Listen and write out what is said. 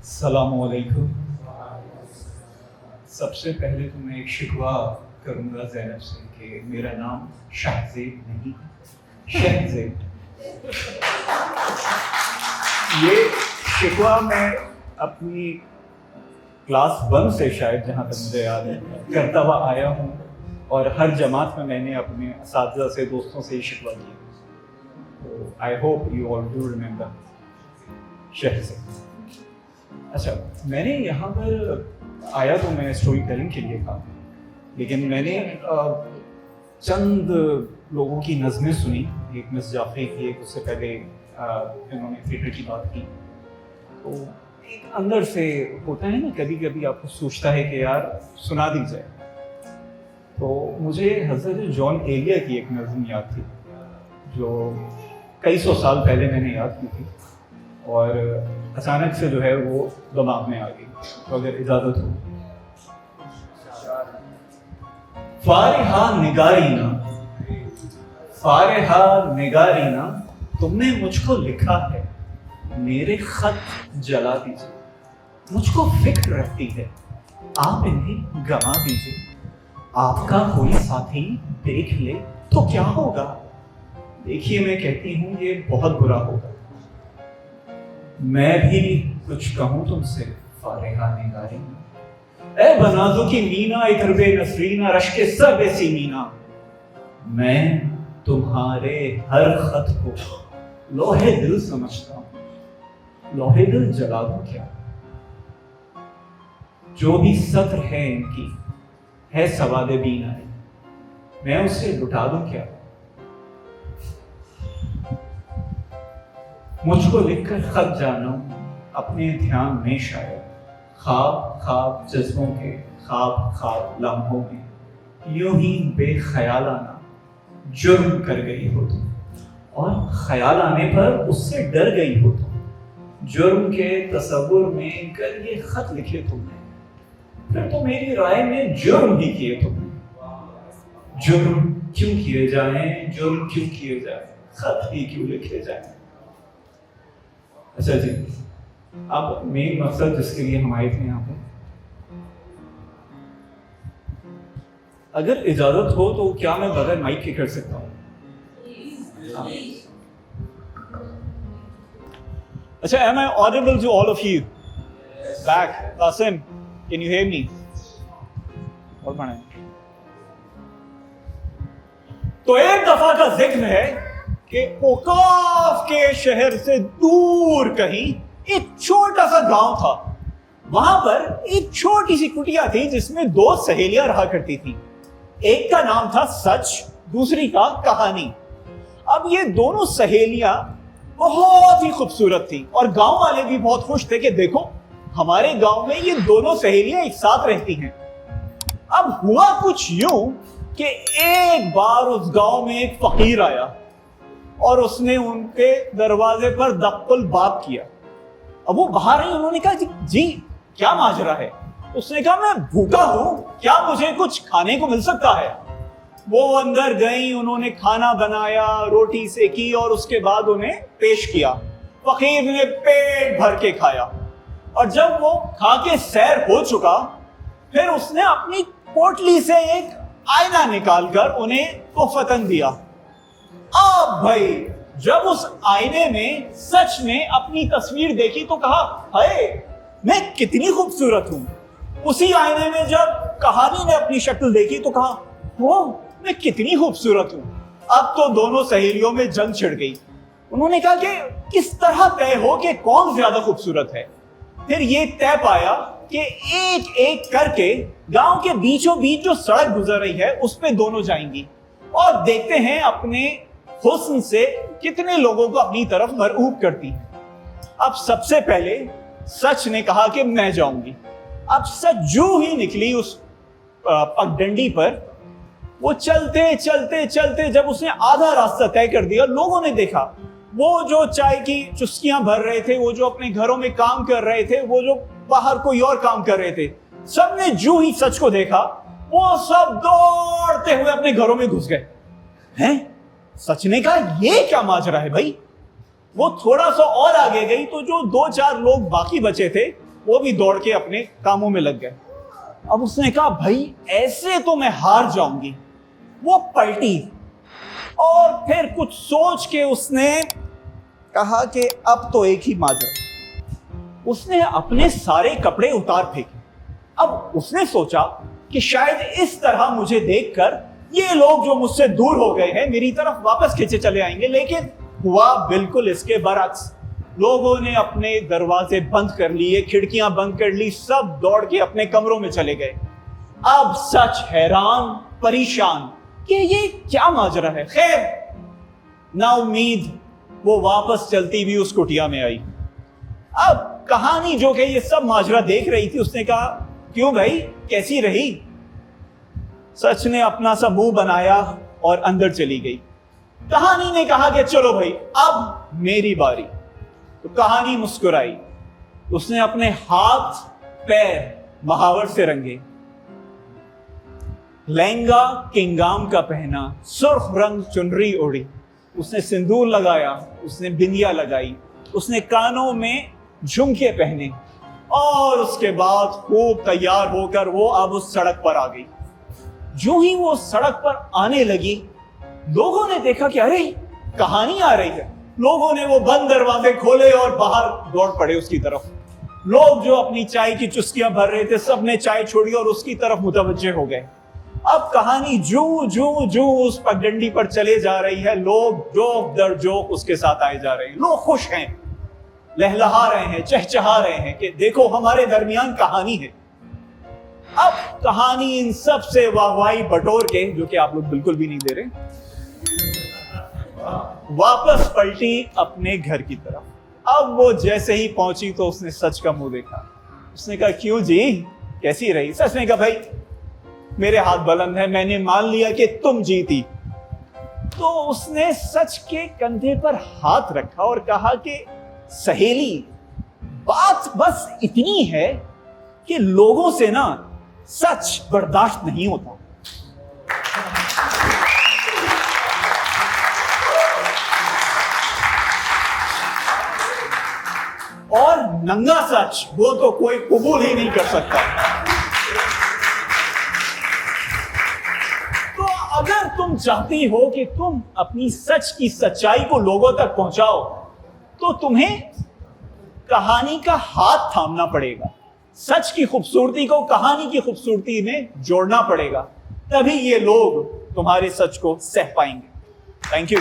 अस्सलामुअलैकुम। सबसे पहले तो मैं एक शिकवा करूँगा ज़ैनब से कि मेरा नाम शाहज़ेब नहीं, शहज़ेब। ये शिकवा मैं अपनी क्लास 1 से शायद, जहाँ तक मुझे याद है, करता हुआ आया हूँ और हर जमात में मैंने अपने असातिज़ा से, दोस्तों से ही शिकवा किया। तो I hope you all do remember Shahzeb. अच्छा, मैंने यहाँ पर आया तो मैं स्टोरी टेलिंग के लिए था, लेकिन मैंने चंद लोगों की नज़में सुनी। एक मिस जाफरी की, एक उससे पहले इन्होंने थिएटर की बात की। तो एक अंदर से होता है ना, कभी कभी आपको सोचता है कि यार सुना दी जाए। तो मुझे हज़रत जॉन एलिया की एक नज़म याद थी जो कई सौ साल पहले मैंने याद की थी और अचानक से जो है वो दिमाग में आ गई। तो अगर इजाजत हो। फारिहा निगारीना, फारिहा निगारीना, तुमने मुझको लिखा है, मेरे खत जला दीजिए। मुझको फिक्र रहती है, आप इन्हें गंवा दीजिए। आपका कोई साथी देख ले तो क्या होगा? देखिए मैं कहती हूं ये बहुत बुरा होगा। मैं भी कुछ कहूं तुमसे फारिहा निगारीना, ए बनाजो की मीना, इधर बे नसरीना, रश्के सब ऐसी मीना। मैं तुम्हारे हर खत को लोहे दिल समझता हूं, लोहे दिल जला दूं क्या? जो भी सत्र है इनकी है सवादे बीना, मैं उसे लुटा दूं क्या? मुझको लिखकर खत जानो अपने ध्यान में शायद, ख्वाब ख्वाब जज्बों के, ख्वाब ख्वाब लम्हों में, यूं ही बेख्यालाना जुर्म कर गई हो तुम, और ख्याल आने पर उससे डर गई हो तुम। जुर्म के तसव्वुर में कर ये खत लिखे तुमने, फिर तो मेरी राय में जुर्म ही किए तुमने। जुर्म क्यों किए जाएं, जुर्म क्यों किए जाएं, खत ही क्यों लिखे जाएं? अच्छा जी, अब मेन मकसद जिसके लिए हम आए थे यहाँ पे, अगर इजाजत हो तो क्या मैं बगैर माइक के कर सकता हूँ? अच्छा, am I audible to all of you? Back, Qasim, can you hear me? और बने। तो एक दफा का जिक्र है कि ओकाफ के शहर से दूर कहीं एक छोटा सा गांव था। वहां पर एक छोटी सी कुटिया थी जिसमें 2 सहेलियां रहा करती थी। एक का नाम था सच, दूसरी का कहानी। अब ये दोनों सहेलियां बहुत ही खूबसूरत थी और गांव वाले भी बहुत खुश थे कि देखो हमारे गांव में ये दोनों सहेलियां एक साथ रहती हैं। अब हुआ कुछ यूं कि एक बार उस गांव में एक फकीर आया और उसने उनके दरवाजे पर दक्कुल बात किया। अब वो बाहर आई, उन्होंने कहा जी क्या माजरा है? उसने कहा मैं भूखा हूं, क्या मुझे कुछ खाने को मिल सकता है? वो अंदर गई, उन्होंने खाना बनाया, रोटी सेकी और उसके बाद उन्हें पेश किया। फकीर ने पेट भर के खाया और जब वो खा के सैर हो चुका, फिर उसने अपनी पोटली से एक आईना निकालकर उन्हें तोहफतन दिया। अब भाई जब उस आईने में सच ने अपनी तस्वीर देखी तो कहा, हाय मैं कितनी खूबसूरत हूं। उसी आईने में जब कहानी ने अपनी शक्ल देखी तो कहा, हो मैं कितनी खूबसूरत हूं। अब तो दोनों सहेलियों में जंग छिड़ गई। उन्होंने कहा कि किस तरह तय हो कि कौन ज्यादा खूबसूरत है। फिर ये तय पाया कि एक एक करके गांव के बीचों बीच जो सड़क गुजर रही है उस पे दोनों जाएंगी और देखते हैं अपने हुस्न से कितने लोगों को अपनी तरफ मरऊब करती है। अब सबसे पहले सच ने कहा कि मैं जाऊंगी। अब सच जो ही निकली उस पगडंडी पर, वो चलते चलते चलते जब उसने आधा रास्ता तय कर दिया, लोगों ने देखा वो जो चाय की चुस्कियां भर रहे थे, वो जो अपने घरों में काम कर रहे थे, वो जो बाहर कोई और काम कर रहे थे, सबने जो ही सच को देखा वो सब दौड़ते हुए अपने घरों में घुस गए। हैं? सच ने कहा ये क्या माजरा है भाई? वो थोड़ा सा और आगे गई तो जो 2-4 लोग बाकी बचे थे वो भी दौड़ के अपने कामों में लग गए। अब उसने कहा भाई ऐसे तो मैं हार जाऊंगी। वो पलटी और फिर कुछ सोच के उसने कहा कि अब तो एक ही माजरा। उसने अपने सारे कपड़े उतार फेंके। अब उसने सोचा कि शायद इस तरह मुझे देखकर ये लोग जो मुझसे दूर हो गए हैं मेरी तरफ वापस खींचे चले आएंगे, लेकिन हुआ बिल्कुल इसके बरअक्स। लोगों ने अपने दरवाजे बंद कर लिए, खिड़कियां बंद कर ली, सब दौड़ के अपने कमरों में चले गए। अब सच हैरान परेशान कि ये क्या माजरा है। खैर ना उम्मीद वो वापस चलती हुई उस कुटिया में आई। अब कहानी जो कि ये सब माजरा देख रही थी, उसने कहा क्यों भाई कैसी रही? सच ने अपना सा मुंह बनाया और अंदर चली गई। कहानी ने कहा कि चलो भाई अब मेरी बारी। तो कहानी मुस्कुराई। उसने अपने हाथ पैर महावर से रंगे, लहंगा किंगाम का पहना, सुर्ख रंग चुनरी ओढ़ी, उसने सिंदूर लगाया, उसने बिंदिया लगाई, उसने कानों में झुमके पहने और उसके बाद खूब तैयार होकर वो अब उस सड़क पर आ गई। जो ही वो सड़क पर आने लगी, लोगों ने देखा कि अरे कहानी आ रही है। लोगों ने वो बंद दरवाजे खोले और बाहर दौड़ पड़े उसकी तरफ। लोग जो अपनी चाय की चुस्कियां भर रहे थे, सबने चाय छोड़ी और उसकी तरफ मुतवज्जे हो गए। अब कहानी जू जू जू उस पगडंडी पर चले जा रही है। लोग जोक दर जोक उसके साथ आए जा रहे हैं। लोग खुश हैं, लहलहा रहे हैं, चहचहा रहे हैं कि देखो हमारे दरमियान कहानी है। अब कहानी इन सब से वाहवाही बटोर के, जो कि आप लोग बिल्कुल भी नहीं दे रहे, वापस पलटी अपने घर की तरफ। अब वो जैसे ही पहुंची तो उसने सच का मुंह देखा। उसने कहा क्यों जी कैसी रही? सच ने कहा भाई मेरे हाथ बुलंद है, मैंने मान लिया कि तुम जीती। तो उसने सच के कंधे पर हाथ रखा और कहा कि सहेली बात बस इतनी है कि लोगों से ना सच बर्दाश्त नहीं होता। और नंगा सच वो तो कोई कबूल ही नहीं कर सकता। तो अगर तुम चाहती हो कि तुम अपनी सच की सच्चाई को लोगों तक पहुंचाओ, तो तुम्हें कहानी का हाथ थामना पड़ेगा। सच की खूबसूरती को कहानी की खूबसूरती में जोड़ना पड़ेगा, तभी ये लोग तुम्हारे सच को सह पाएंगे। Thank you.